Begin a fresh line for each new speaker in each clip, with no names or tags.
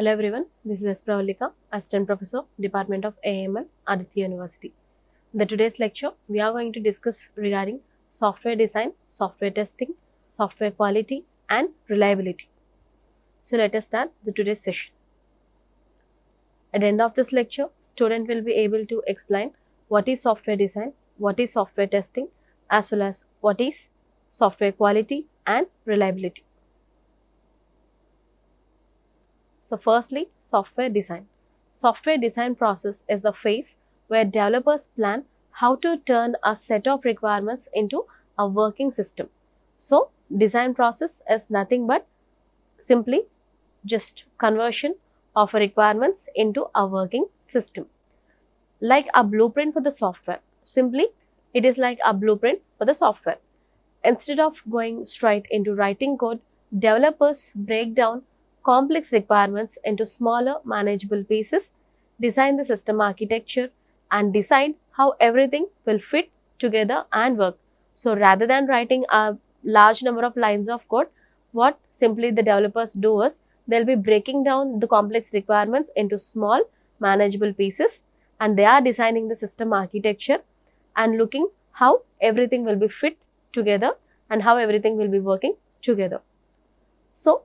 Hello everyone, this is S. Pravalika, Assistant Professor, Department of AML, Aditya University. In the today's lecture, we are going to discuss regarding software design, software testing, software quality and reliability. So let us start the today's session. At the end of this lecture, student will be able to explain what is software design, what is software testing, as well as what is software quality and reliability. So firstly, software design. Software design process is the phase where developers plan how to turn a set of requirements into a working system. So design process is nothing but simply just conversion of requirements into a working system. Like a blueprint for the software. Simply, it is like a blueprint for the software. Instead of going straight into writing code, developers break down complex requirements into smaller, manageable pieces, design the system architecture, and decide how everything will fit together and work. So, rather than writing a large number of lines of code, what simply the developers do is they'll be breaking down the complex requirements into small, manageable pieces, and they are designing the system architecture and looking how everything will be fit together and how everything will be working together. So,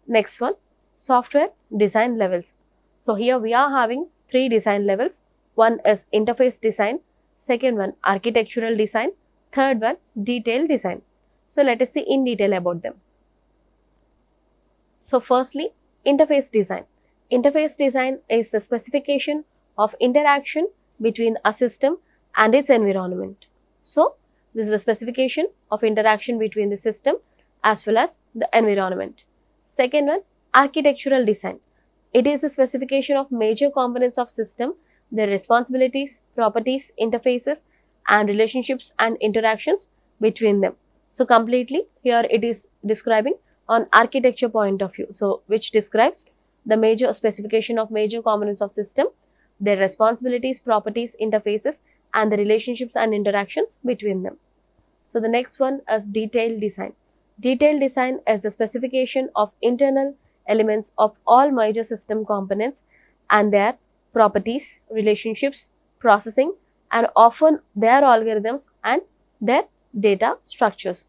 next one, software design levels. So, here we are having three design levels. One is interface design, second one architectural design, third one detailed design. So, let us see in detail about them. So, firstly, interface design. Interface design is the specification of interaction between a system and its environment. So, this is the specification of interaction between the system as well as the environment. Second one, architectural design. It is the specification of major components of system, their responsibilities, properties, interfaces and relationships and interactions between them. So, completely here it is describing on architecture point of view. So, which describes the major specification of major components of system, their responsibilities, properties, interfaces and the relationships and interactions between them. So, the next one is detailed design. Detailed design is the specification of internal elements of all major system components and their properties, relationships, processing and often their algorithms and their data structures.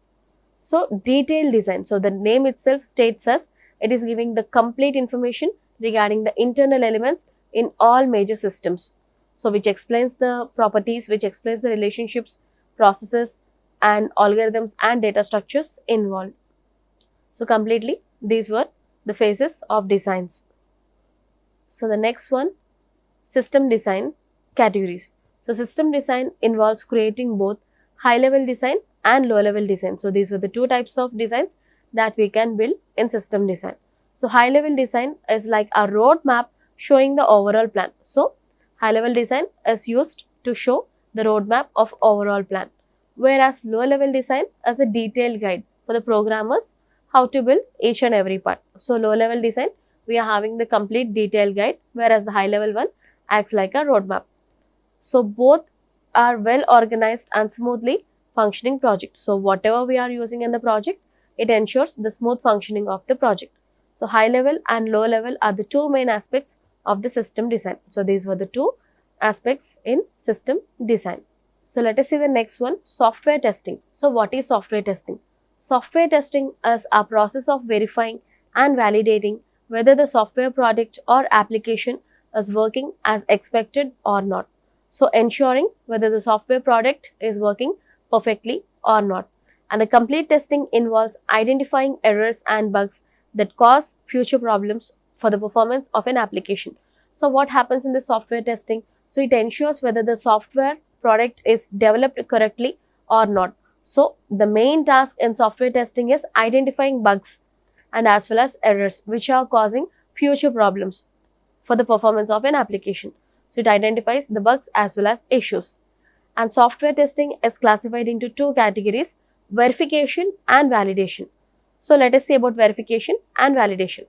So, detailed design. So, the name itself states us it is giving the complete information regarding the internal elements in all major systems. So, which explains the properties, which explains the relationships, processes and algorithms and data structures involved. So, completely these were the phases of designs. So, the next one, system design categories. So, system design involves creating both high level design and low level design. So, these were the two types of designs that we can build in system design. So, high level design is like a roadmap showing the overall plan. So, high level design is used to show the roadmap of overall plan, whereas low level design is a detailed guide for the programmers how to build each and every part. So, low level design we are having the complete detailed guide, whereas the high level one acts like a roadmap. So, both are well organized and smoothly functioning project. So, whatever we are using in the project, it ensures the smooth functioning of the project. So, high level and low level are the two main aspects of the system design. So, these were the two aspects in system design. So, let us see the next one, software testing. So, what is software testing? Software testing is a process of verifying and validating whether the software product or application is working as expected or not. So, ensuring whether the software product is working perfectly or not. And the complete testing involves identifying errors and bugs that cause future problems for the performance of an application. So, what happens in the software testing? So, it ensures whether the software product is developed correctly or not. So, the main task in software testing is identifying bugs and as well as errors which are causing future problems for the performance of an application. So, it identifies the bugs as well as issues. And software testing is classified into two categories, verification and validation. So, let us see about verification and validation.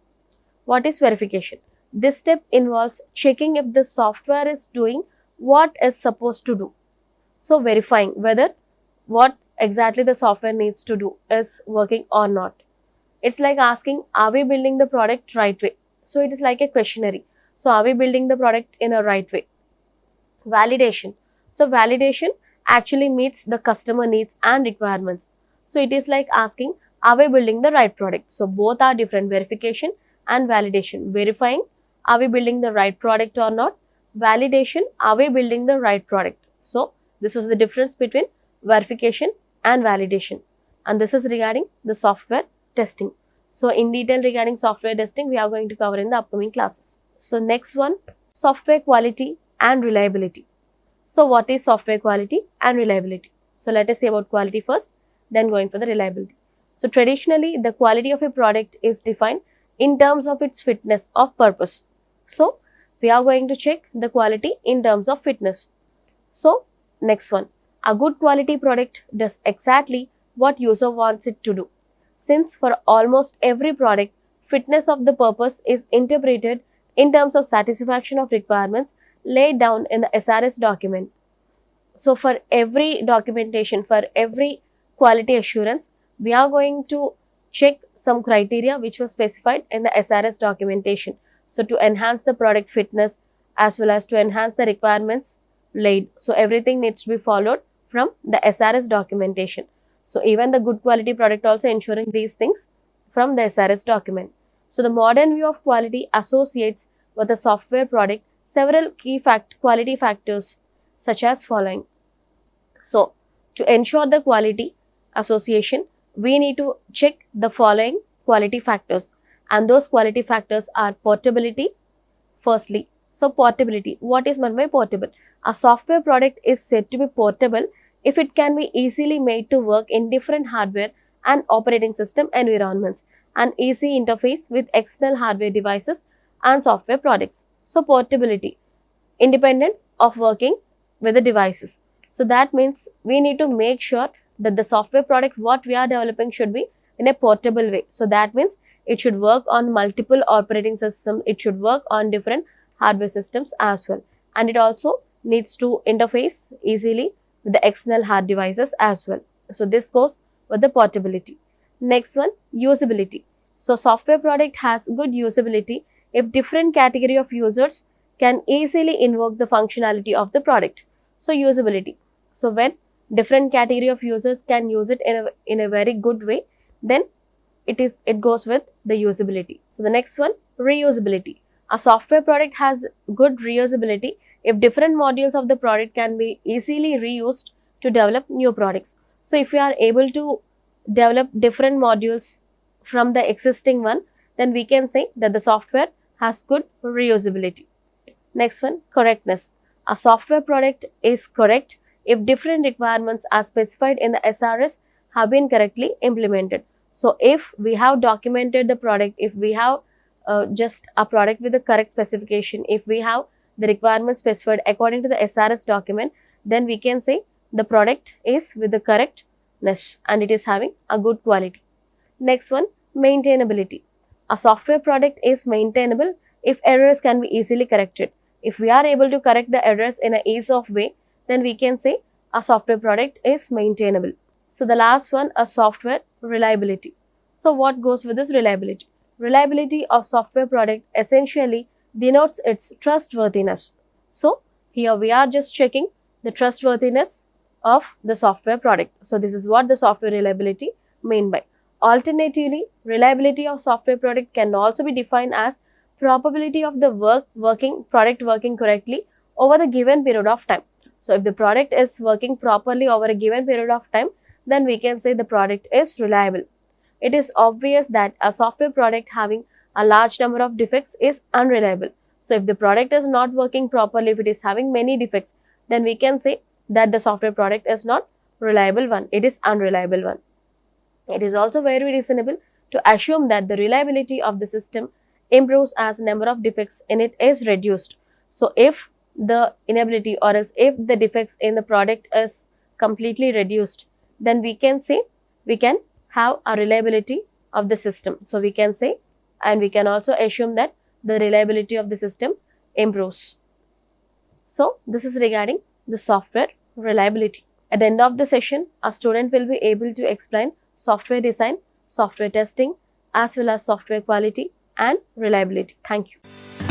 What is verification? This step involves checking if the software is doing what is supposed to do. So, verifying whether what exactly the software needs to do is working or not. It's like asking, are we building the product right way? So it is like a questionnaire. So are we building the product in a right way? Validation. So validation actually meets the customer needs and requirements. So it is like asking, are we building the right product? So both are different, verification and validation. Verifying, are we building the right product or not? Validation, are we building the right product? So this was the difference between verification and validation. And this is regarding the software testing. So in detail regarding software testing, we are going to cover in the upcoming classes. So next one, software quality and reliability. So what is software quality and reliability? So let us see about quality first, then going for the reliability. So traditionally, the quality of a product is defined in terms of its fitness of purpose. So we are going to check the quality in terms of fitness. So next one, a good quality product does exactly what user wants it to do. Since for almost every product, fitness of the purpose is interpreted in terms of satisfaction of requirements laid down in the SRS document. So for every documentation, for every quality assurance, we are going to check some criteria which was specified in the SRS documentation. So to enhance the product fitness as well as to enhance the requirements laid. So everything needs to be followed from the SRS documentation. So even the good quality product also ensuring these things from the SRS document. So the modern view of quality associates with a software product several key quality factors such as following. So to ensure the quality association, we need to check the following quality factors, and those quality factors are portability firstly. So portability, what is meant by portable? A software product is said to be portable if it can be easily made to work in different hardware and operating system environments and easy interface with external hardware devices and software products. So portability, independent of working with the devices. So that means we need to make sure that the software product what we are developing should be in a portable way. So that means it should work on multiple operating systems, it should work on different hardware systems as well, and it also needs to interface easily with the external hard devices as well. So this goes with the portability. Next one, usability. So software product has good usability if different category of users can easily invoke the functionality of the product. So usability. So when different category of users can use it in a very good way, then it goes with the usability. So the next one, reusability. A software product has good reusability if different modules of the product can be easily reused to develop new products. So if we are able to develop different modules from the existing one, then we can say that the software has good reusability. Next one, correctness. A software product is correct if different requirements as specified in the SRS have been correctly implemented. So if we have documented the product, if we have just a product with the correct specification, if we have the requirements specified according to the SRS document, then we can say the product is with the correctness and it is having a good quality. Next one, maintainability. A software product is maintainable if errors can be easily corrected. If we are able to correct the errors in an ease of way, then we can say a software product is maintainable. So the last one, a software reliability. So what goes with this reliability? Reliability of software product essentially denotes its trustworthiness. So here we are just checking the trustworthiness of the software product. So this is what the software reliability mean by. Alternatively, reliability of software product can also be defined as probability of the product working correctly over the given period of time. So if the product is working properly over a given period of time, then we can say the product is reliable. It is obvious that a software product having a large number of defects is unreliable. So if the product is not working properly, if it is having many defects, then we can say that the software product is not reliable one, it is unreliable one. It is also very reasonable to assume that the reliability of the system improves as number of defects in it is reduced. So if the inability or else if the defects in the product is completely reduced, then we can say we can have a reliability of the system. So we can say, and we can also assume that the reliability of the system improves. So this is regarding the software reliability. At the end of the session, a student will be able to explain software design, software testing, as well as software quality and reliability. Thank you.